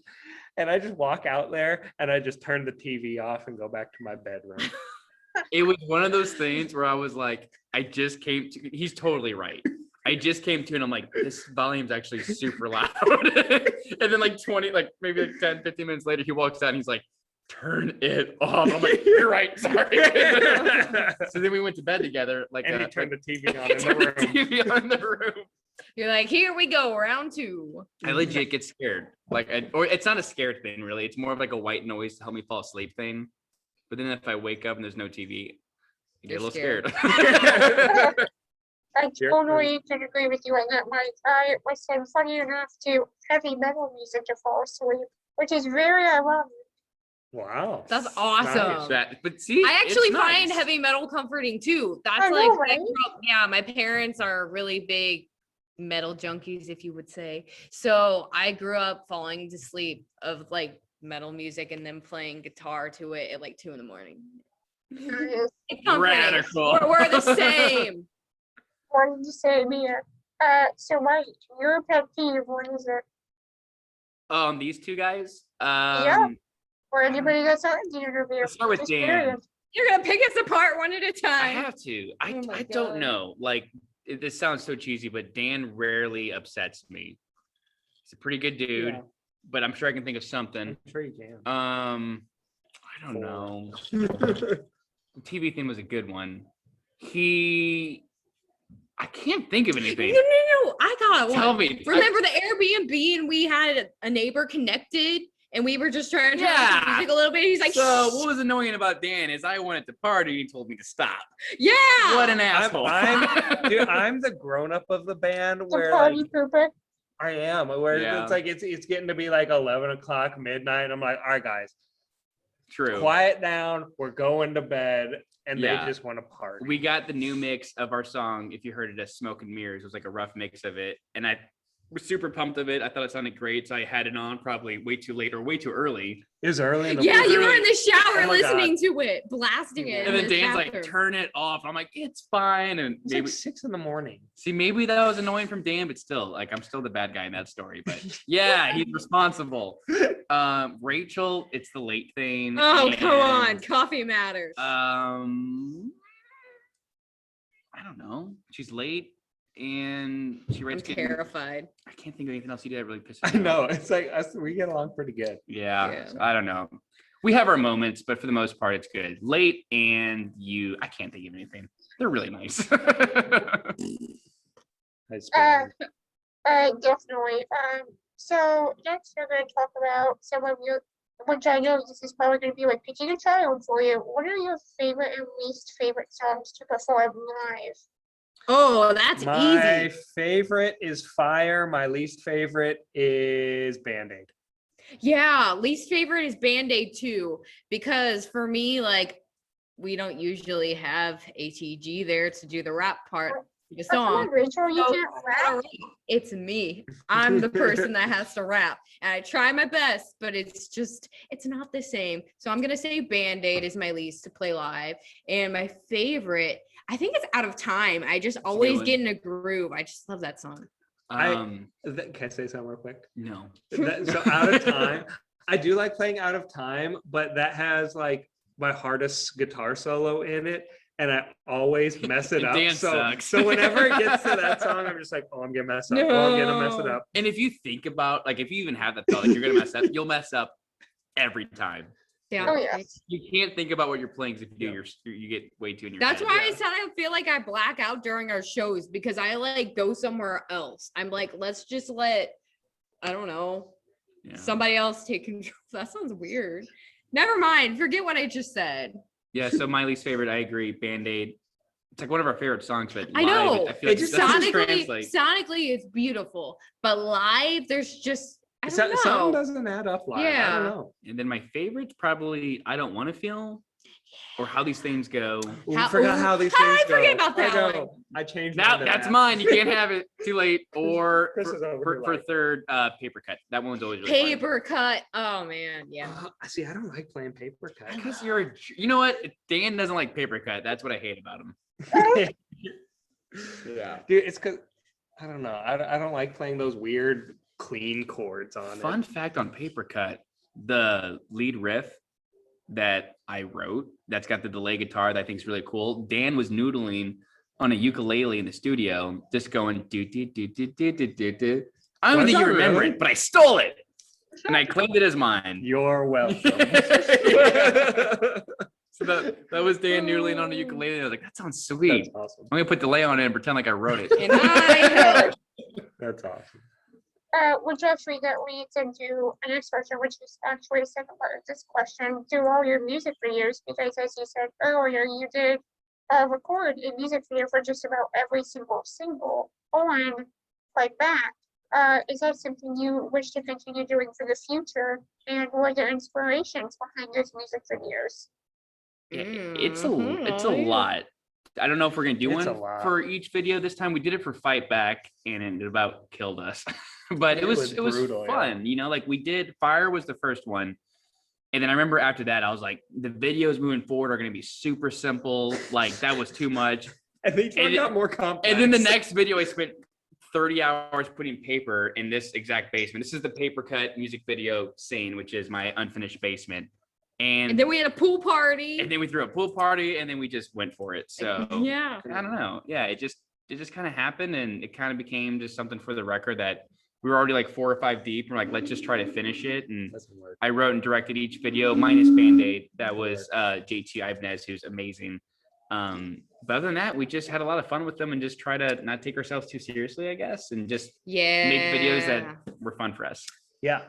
S4: And I just walk out there and I just turn the TV off and go back to my bedroom.
S6: It was one of those things where I was like, he's totally right. I just came to and I'm like, this volume's actually super loud. And then like 20, like maybe like 10, 15 minutes later, he walks out and he's like, turn it off. I'm like, you're right, sorry. So then we went to bed together. Like,
S4: And he turned the TV on
S6: he
S4: in the
S6: turned the
S4: room.
S6: TV on in the room.
S5: You're like, here we go, round 2.
S6: I legit get scared. Like, or it's not a scared thing, really. It's more of like a white noise to help me fall asleep thing. But then if I wake up and there's no TV, I get a
S5: You're
S6: little
S5: scared.
S6: scared.
S3: I
S4: Your
S3: totally can agree with you on that, Mike. I was funny enough to heavy metal music to fall asleep, which is very ironic.
S4: Wow.
S5: That's awesome.
S4: Nice.
S6: But see,
S5: I actually
S6: it's
S5: find
S6: nice.
S5: heavy metal comforting too. That's
S3: I know,
S5: like,
S3: right?
S5: yeah, my parents are really big metal junkies, if you would say. So I grew up falling to sleep of like metal music and then playing guitar to it at like 2 a.m.
S3: Curious.
S5: It's comforting.
S6: Radical.
S5: We're the same.
S3: Wanted to say, Mia. So Mike, your pet peeve, what is it?
S6: These two guys.
S3: Or anybody that's on the interview?
S6: Let's start with
S3: Just
S6: Dan.
S3: curious.
S5: You're gonna pick us apart one at a
S6: I
S5: time.
S6: have to.
S5: Oh my
S6: I don't
S5: God.
S6: know. Like, this sounds so cheesy, but Dan rarely upsets me. He's a pretty good dude,
S4: Yeah.
S6: but I'm sure I can think of something.
S4: I'm sure you can.
S6: I don't know. The TV thing was a good one. I can't think of
S5: No,
S6: anything.
S5: I got one.
S6: Tell me.
S5: Remember the Airbnb and we had a neighbor connected and we were just trying to turn up
S6: Yeah.
S5: the music a little bit. He's like,
S6: So
S5: "Shh."
S6: what was annoying about Dan is I wanted to party and he told me to stop.
S5: Yeah.
S6: What an asshole.
S4: Dude, I'm the grown up of the band
S3: The
S4: where
S3: party
S4: like,
S3: pooper.
S4: I am where
S6: Yeah.
S4: it's like it's getting to be like 11 o'clock midnight. And I'm like, all right, guys,
S6: True.
S4: quiet down. We're going to bed, and
S6: Yeah.
S4: they just want to party.
S6: We got the new mix of our song. If you heard it as Smoke and Mirrors, it was like a rough mix of it. And was super pumped of it. I thought it sounded great, so I had it on probably way too late or way too early.
S4: It was early in the
S5: Yeah, you were
S4: morning.
S5: in the shower
S4: Oh my God.
S5: listening to it, blasting it.
S6: And then
S5: in the
S6: Dan's like,
S5: bathroom.
S6: "Turn it off." I'm like, "It's fine." And
S4: It's
S6: maybe
S4: like 6 in the morning.
S6: see, maybe that was annoying from Dan, but still, like, I'm still the bad guy in that story. But yeah, he's responsible. Rachel, it's the late thing.
S5: Oh, come on.
S6: and,
S5: Coffee matters.
S6: I don't know. She's late and she
S5: I'm
S6: writes good.
S5: terrified.
S6: I can't think of anything else you did that really pisses
S4: I
S6: me off.
S4: know. It's like us. We get along pretty good.
S6: Yeah,
S5: Yeah.
S6: I don't know. We have our moments, but for the most part, it's good. Late and I can't think of anything. They're really nice.
S4: I suppose.
S3: Definitely. So next we're going to talk about some of your, which I know this is probably going to be like picking a child for you. What are your favorite and least favorite songs to perform live?
S5: Oh, that's
S4: My
S5: easy.
S4: favorite is Fire. My least favorite is Band-Aid.
S5: Yeah, least favorite is Band-Aid too, because for me, like, we don't usually have ATG there to do the rap part of the
S3: Come on,
S5: song.
S3: Rachel, you
S5: So,
S3: can't rap.
S5: It's me. I'm the person that has to rap. And I try my best, but it's not the same. So I'm going to say Band-Aid is my least to play live. And my favorite, I think it's Out of Time. I just always
S6: one.
S5: get in a groove. I just love that song.
S6: um,
S4: Can I say something real quick?
S6: no.
S4: So Out of Time, I do like playing Out of Time, but that has like my hardest guitar solo in it, and I always mess it up.
S6: Dan
S4: So,
S6: sucks.
S4: so whenever it gets to that song, I'm just like, oh, I'm gonna mess up. Oh, I'm gonna mess it
S5: No.
S4: up.
S6: And if you think about, like, if you even have that thought, like, you're gonna mess up, you'll mess up every time.
S5: Yeah.
S3: Oh, yeah.
S6: You can't think about what you're playing because if you do, you get way too in your
S5: That's
S6: head.
S5: why I said I feel like I black out during our shows because I like go somewhere else. I'm like, let's just let, I don't know,
S6: Yeah.
S5: somebody else take control. That sounds weird. Never mind. Forget what I just said.
S6: Yeah, so my least favorite, I agree, Band-Aid. It's like one of our favorite songs, but
S5: I
S6: live,
S5: know.
S6: I feel like
S4: It just
S6: it doesn't
S5: Sonically,
S6: translate.
S5: sonically, it's beautiful, but live, there's just I don't know.
S4: Something doesn't add up live. I
S5: Yeah.
S4: don't know.
S6: And then my favorite's probably I Don't Want to Feel or How These Things Go.
S4: Ooh,
S5: How-
S4: forgot
S5: ooh,
S4: how these
S5: how
S4: things
S5: did I forget
S4: go.
S5: about that
S4: I know.
S5: one?
S4: I changed
S6: Now
S4: mine to
S6: that's
S4: that.
S6: mine. You can't have it too late. Or
S4: Chris is over
S6: for
S4: here like-
S6: third, Paper Cut. That one's always really fun.
S5: Paper cut. Oh man, yeah.
S4: See, I don't like playing paper cut.
S6: Because you're you know what? Dan doesn't like Paper Cut. That's what I hate about him.
S4: Yeah, dude, it's because I don't know. I don't like playing those weird clean chords on
S6: Fun
S4: it.
S6: fact on Paper Cut, the lead riff that I wrote that's got the delay guitar that I think is really cool. Dan was noodling on a ukulele in the studio, just going do do do do do do do do. I don't
S4: Was
S6: think you
S4: that
S6: remember
S4: really?
S6: it, but I stole it and I claimed it as mine.
S4: You're welcome.
S6: So that was Dan noodling on a ukulele. And I was like, that sounds sweet.
S4: That's awesome.
S6: I'm gonna put delay on it and pretend like I wrote it.
S5: And I helped.
S4: That's awesome.
S3: Which actually that leads into an next question, which is actually the second part of this question. Do all your music videos, because as you said earlier, you did record a music video for just about every single single on Fight Back. Is that something you wish to continue doing for the future? And what are the inspirations behind those music videos?
S6: It's a
S5: Mhm.
S6: lot. I don't know if we're gonna do
S4: It's a
S6: one
S4: lot.
S6: for each video this time. We did it for Fight Back and it about killed us. But
S4: It
S6: it was
S4: was brutal, yeah.
S6: fun, you know, like we did Fire was the first one. And then I remember after that, I was like, the videos moving forward are gonna be super simple. Like that was too much.
S4: And each one
S6: And
S4: got more complex.
S6: And then the next video I spent 30 hours putting paper in this exact basement. This is the Paper Cut music video scene, which is my unfinished basement.
S5: And then we had a pool party.
S6: And then we threw a pool party and then we just went for it. So
S5: yeah.
S6: I don't know. Yeah, it just kind of happened and it kind of became just something for the record that we were already like 4 or 5 deep. We're like, let's just try to finish it. And
S4: Doesn't work.
S6: I wrote and directed each video minus Band-Aid. That was JT Ibanez, who's amazing. But other than that, we just had a lot of fun with them and just try to not take ourselves too seriously, I guess, and just
S5: Yeah.
S6: make videos that were fun for us.
S4: Yeah.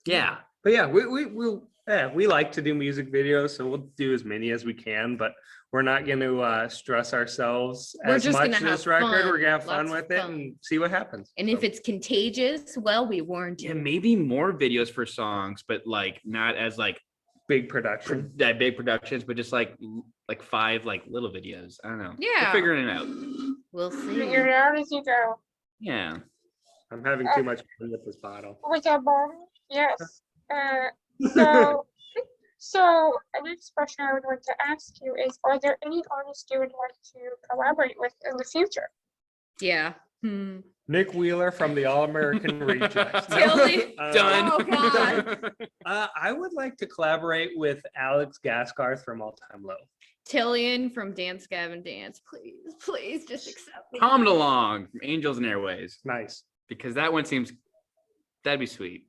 S6: Yeah.
S4: But yeah, we like to do music videos, so we'll do as many as we can, but we're not going to stress ourselves
S5: We're
S4: as
S5: just
S4: much
S5: gonna
S4: this
S5: have
S4: record.
S5: fun,
S4: We're gonna have fun
S5: lots
S4: with
S5: of
S4: it
S5: fun.
S4: and see what happens.
S5: And if
S4: So,
S5: it's contagious, well, we warned
S6: Yeah,
S5: you.
S6: maybe more videos for songs, but like not as like
S4: big production.
S6: that big productions, but just like 5 like little videos. I don't know.
S5: Yeah.
S6: We're figuring it out.
S5: We'll see.
S3: Figure it out as you go.
S6: Yeah.
S4: I'm having too much fun with this bottle.
S3: With a bottle, yes. So, so the next question I would like to ask you is, are there any artists you would like to collaborate with in the future?
S5: Yeah.
S4: Nick Wheeler from the All American Rejects.
S5: Really?
S6: Done.
S5: Oh, God.
S4: I would like to collaborate with Alex Gaskarth from All Time Low.
S5: Tillian from Dance Gavin Dance. Please just accept me.
S6: Comment along from Angels and Airways,
S4: Nice.
S6: because that one seems that'd be sweet.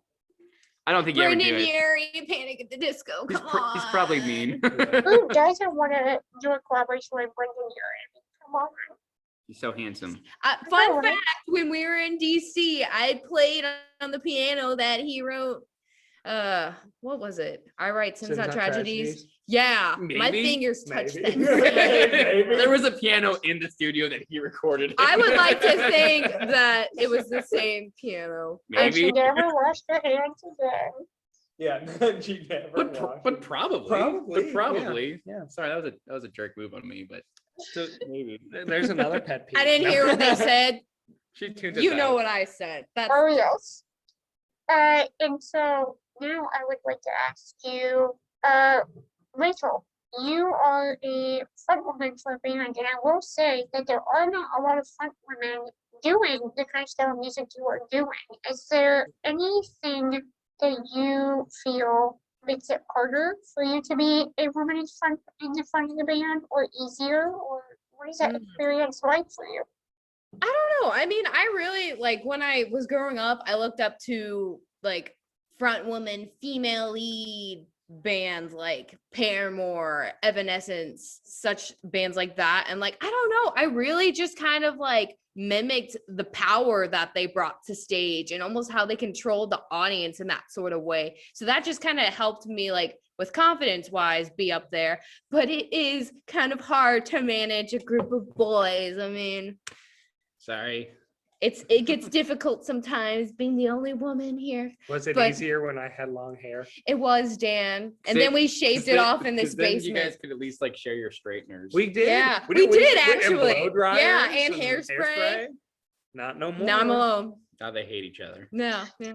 S6: I don't think you ever do
S5: Brendan
S6: it.
S5: Urie, Panic at the Disco.
S6: He's,
S5: Come on.
S6: he's probably mean.
S3: Who doesn't want to do a collaboration with Brendan Urie? Come on.
S6: He's so handsome.
S5: Fun
S3: know, right?
S5: fact: when we were in DC, I played on the piano that he wrote. What was it? I write Sins Not Tragedies. Yeah, my
S6: Maybe.
S5: fingers touched
S4: Maybe.
S5: that.
S6: There was a piano in the studio that he recorded.
S5: I would like to think that it was the same piano.
S3: And she
S6: Maybe.
S3: never washed her hands again.
S4: Yeah, she never
S6: But probably.
S4: Probably,
S6: But probably.
S4: yeah.
S6: Sorry, that was a jerk move on me, but
S4: So maybe there's another pet peeve.
S5: I didn't hear what they said.
S6: she tuned us
S5: You know
S6: out.
S5: what I said. That's
S3: Oh, yes. And so now I would like to ask you, Rachel, you are a front woman for a band, and I will say that there are not a lot of front women doing the kind of style of music you are doing. Is there anything that you feel makes it harder for you to be a woman in the front of the band, or easier, or what is that experience like for you?
S5: I don't know. I mean, I really like when I was growing up, I looked up to like front woman, female lead bands like Paramore, Evanescence, such bands like that. And like, I don't know, I really just kind of like mimicked the power that they brought to stage and almost how they controlled the audience in that sort of way. So that just kind of helped me like with confidence wise be up there. But it is kind of hard to manage a group of boys. I mean,
S6: Sorry.
S5: it gets difficult sometimes being the only woman here.
S4: Was it
S5: But-
S4: easier when I had long hair?
S5: It was, Dan. And
S6: See,
S5: then we shaved it off in this
S6: 'Cause then
S5: basement.
S6: You guys could at least like share your straighteners.
S4: We did.
S5: Yeah, we
S4: and
S5: did
S4: and
S5: actually.
S4: blow dryers
S5: Yeah, and hairspray.
S4: Not no more.
S5: Now I'm alone.
S6: Now they hate each other.
S5: No, yeah.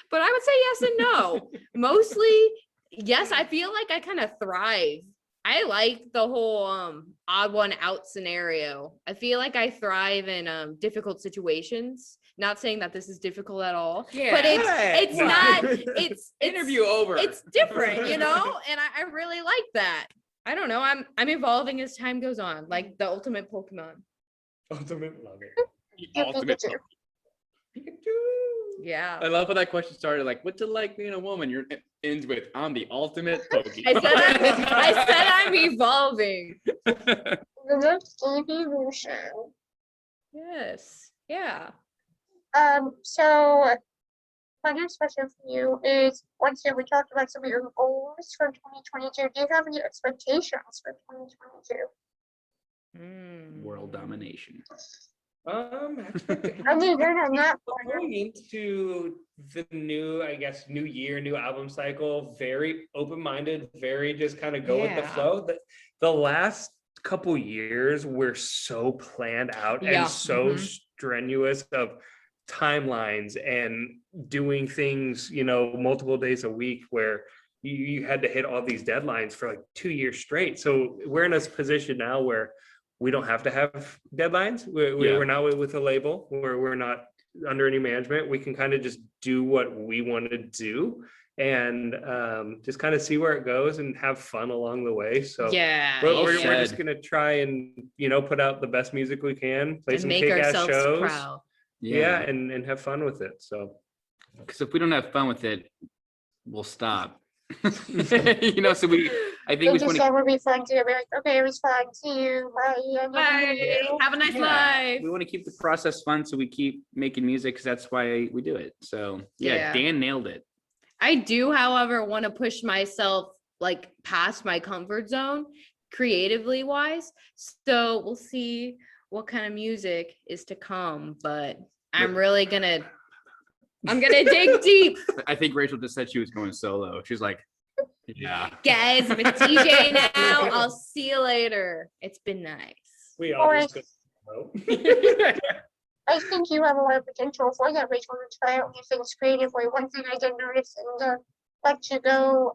S5: But I would say yes and no. Mostly, yes, I feel like I kind of thrive. I like the whole odd one out scenario. I feel like I thrive in difficult situations. Not saying that this is difficult at all.
S6: Yeah.
S5: But it's
S4: Right.
S5: not, it's
S6: Interview over.
S5: it's different, you know, and I really like that. I don't know. I'm evolving as time goes on, like the ultimate Pokemon.
S4: Ultimate lover.
S6: The
S3: You're
S6: ultimate.
S3: Pikachu.
S5: Yeah.
S6: I love how that question started. Like, what's it like being a woman? You're it ends with I'm the ultimate Pokemon.
S5: I said I'm evolving.
S3: The next evolution.
S5: Yes. Yeah.
S3: So my next question for you is, once again, we talked about some of your goals for 2022. Do you have any expectations for 2022?
S6: World domination.
S3: I mean, you're not that far.
S4: Going into the new, I guess, new year, new album cycle, very open-minded, very just kind of go with the
S5: Yeah.
S4: flow. The last couple years were so planned out
S5: Yeah.
S4: and so
S5: Mhm.
S4: strenuous of timelines and doing things, multiple days a week where you had to hit all these deadlines for like 2 years straight. So we're in a position now where we don't have to have deadlines. We're not with a label where we're not under any management. We can kind of just do what we want to do and just kind of see where it goes and have fun along the way. So
S5: Yeah.
S4: we're just gonna try and put out the best music we can, play
S5: And
S4: some
S5: make
S4: kick-ass
S5: ourselves
S4: shows.
S5: proud.
S4: Yeah, and have fun with it. So
S6: Because if we don't have fun with it, we'll stop. So I think
S3: It
S6: we
S3: just
S6: want to.
S3: that would be fun too. Be like, okay, it was fun. See you. Bye. I love
S5: Bye.
S3: you.
S5: Have a nice life.
S6: We want to keep the process fun, so we keep making music because that's why we do it. So
S5: Yeah.
S6: Dan nailed it.
S5: I do, however, want to push myself like past my comfort zone creatively wise. So we'll see what kind of music is to come, but I'm gonna dig deep.
S6: I think Rachel just said she was going solo. She's like, yeah.
S5: Guys, I'm a DJ now. I'll see you later. It's been nice.
S4: we all
S3: Alright.
S4: just go.
S3: I think you have a lot of potential for that, Rachel, to try out new things creatively. One thing I did notice in the Let You Go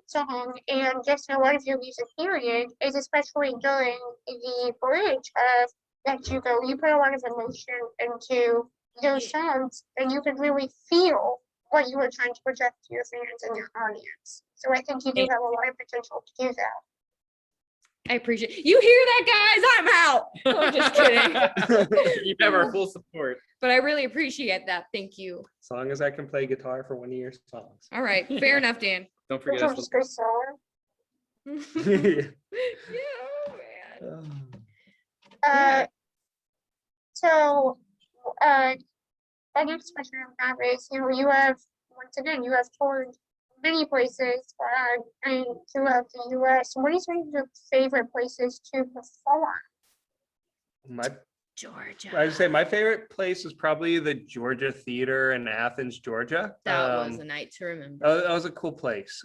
S3: song and just in a lot of your music period is especially during the bridge of Let You Go, you put a lot of emotion into those songs and you could really feel what you were trying to project to your fans and your audience. So I think you do have a lot of potential to do that.
S5: I appreciate you hear that, guys. I'm out. I'm just kidding.
S6: You have our full support.
S5: But I really appreciate that. Thank you.
S4: As long as I can play guitar for one of your songs.
S5: All right, fair enough, Dan.
S6: Don't forget
S3: Which
S6: us.
S3: is good song.
S5: Yeah, oh, man.
S3: Uh, so, my next question I have is, you have, once again, you have toured many places and throughout the US. What is one of your favorite places to perform?
S5: Georgia.
S4: I'd say my favorite place is probably the Georgia Theater in Athens, Georgia.
S5: That was a night to remember.
S4: That was a cool place.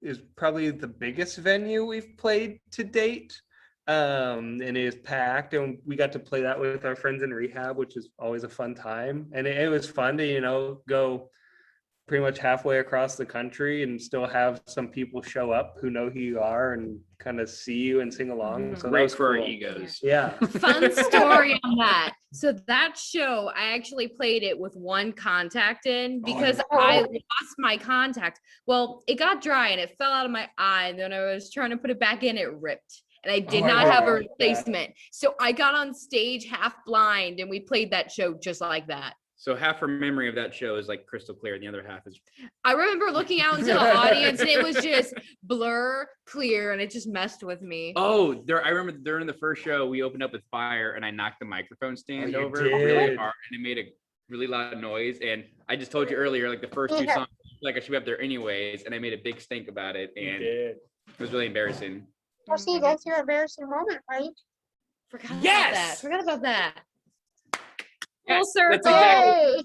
S4: Is probably the biggest venue we've played to date. And it is packed, and we got to play that with our friends in rehab, which is always a fun time. And it was fun to, go pretty much halfway across the country and still have some people show up who know who you are and kind of see you and sing along. So that
S6: Great
S4: was
S6: for our
S4: cool.
S6: egos.
S4: Yeah.
S5: Fun story on that. So that show, I actually played it with one contact in because I lost my contact. Well, it got dry and it fell out of my eye. And then I was trying to put it back in, it ripped. And I did not have a replacement. So I got on stage half blind and we played that show just like that.
S6: So half her memory of that show is like crystal clear, and the other half is.
S5: I remember looking out into the audience and it was just blur clear and it just messed with me.
S6: Oh, I remember during the first show we opened up with fire and I knocked the microphone stand
S4: you
S6: over
S4: did.
S6: really hard and it made a really loud noise. And I just told you earlier, like the first two songs, like I should be up there anyways, and I made a big stink about it, and it was really embarrassing.
S3: Well, see, that's your embarrassing moment, right?
S5: Forgot about that. Full
S6: Yes,
S5: circle.
S6: that's exactly.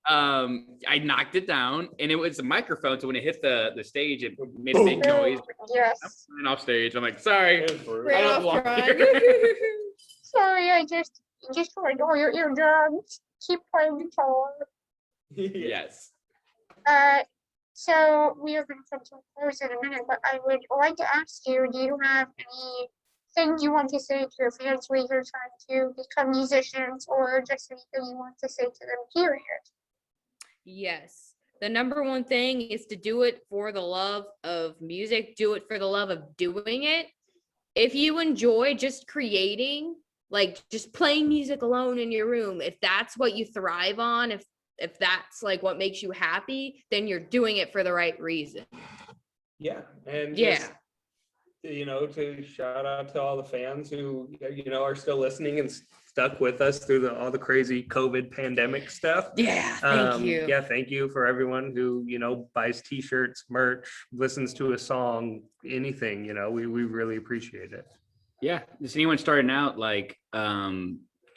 S3: Yay!
S6: I knocked it down and it was a microphone, so when it hit the stage, it made a big noise.
S3: Yes.
S6: I went off stage. I'm like, sorry.
S5: Ran
S6: I don't
S5: off
S6: belong
S5: crying.
S6: here.
S3: Sorry, I just heard all your eardrums. Keep playing guitar.
S6: Yes.
S3: So we are going to come to a close in a minute, but I would like to ask you, do you have anything you want to say to your fans when you're trying to become musicians, or just anything you want to say to them, period?
S5: Yes. The number one thing is to do it for the love of music. Do it for the love of doing it. If you enjoy just creating, like just playing music alone in your room, if that's what you thrive on, if that's like what makes you happy, then you're doing it for the right reason.
S4: Yeah. And
S5: Yeah.
S4: just, to shout out to all the fans who, are still listening and stuck with us through all the crazy COVID pandemic stuff.
S5: Yeah. Thank you.
S4: Yeah. Thank you for everyone who, buys t-shirts, merch, listens to a song, anything, we really appreciate it.
S6: Yeah. Just anyone starting out, like,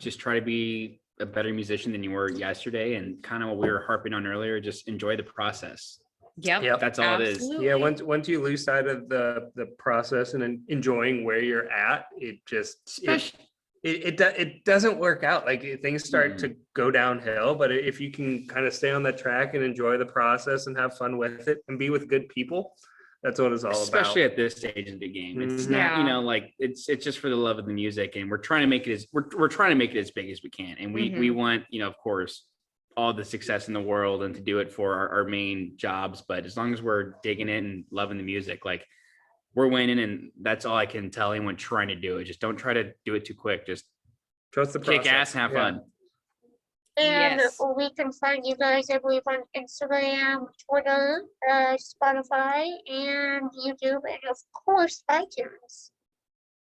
S6: just try to be a better musician than you were yesterday, and kind of what we were harping on earlier, just enjoy the process.
S5: Yep.
S6: That's all it is.
S5: Absolutely.
S4: Yeah, once you lose sight of the process and enjoying where you're at, it just it doesn't work out. Like things start to go downhill. But if you can kind of stay on that track and enjoy the process and have fun with it and be with good people, that's what it's all
S6: Especially
S4: about.
S6: at this stage of the game. It's
S4: Mhm.
S6: not,
S5: Yeah.
S6: like it's just for the love of the music, and we're trying to make it as we're trying to make it as big as we can. And we want, of course, all the success in the world and to do it for our main jobs. But as long as we're digging it and loving the music, like we're winning, and that's all I can tell anyone trying to do it. Just don't try to do it too quick. Just
S4: Trust the process.
S6: kick ass and have
S4: Yeah.
S6: fun.
S3: And
S5: Yes.
S3: we can find you guys, I believe, on Instagram, Twitter, Spotify, and YouTube, and of course, iTunes.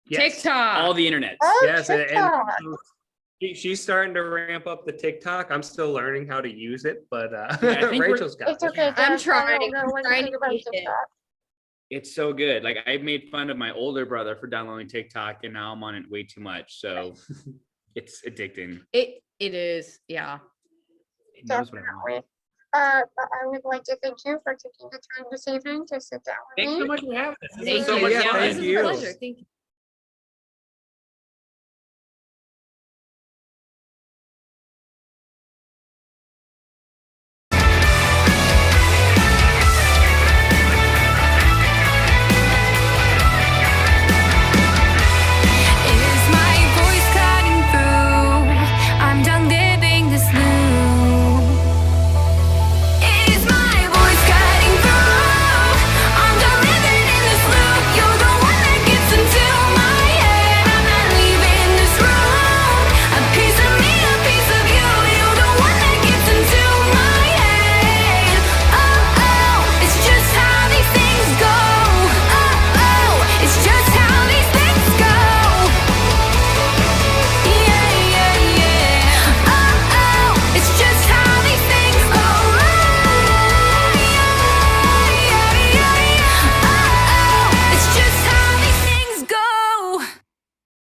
S4: Yes.
S5: TikTok.
S6: All the internets.
S3: Oh,
S4: Yes, and
S3: TikTok.
S4: she's starting to ramp up the TikTok. I'm still learning how to use it, but
S6: I think
S4: Rachel's got
S3: It's
S4: it.
S3: okay.
S5: I'm
S3: Dad, I
S5: trying.
S3: don't know what to
S5: Trying
S3: think
S5: to
S3: about
S5: use it.
S3: TikTok.
S6: It's so good. Like I made fun of my older brother for downloading TikTok, and now I'm on it way too much. So it's addicting.
S5: It is. Yeah.
S6: It knows what I want.
S3: Definitely. But I would like to thank you for taking the time this evening to sit down with
S6: Thanks
S3: me.
S6: so much for having us. This
S5: Thank
S6: was so
S5: you.
S6: much
S4: Yeah,
S5: Yeah,
S6: fun.
S5: this
S4: thank
S5: is
S4: you.
S5: a pleasure. Thank you.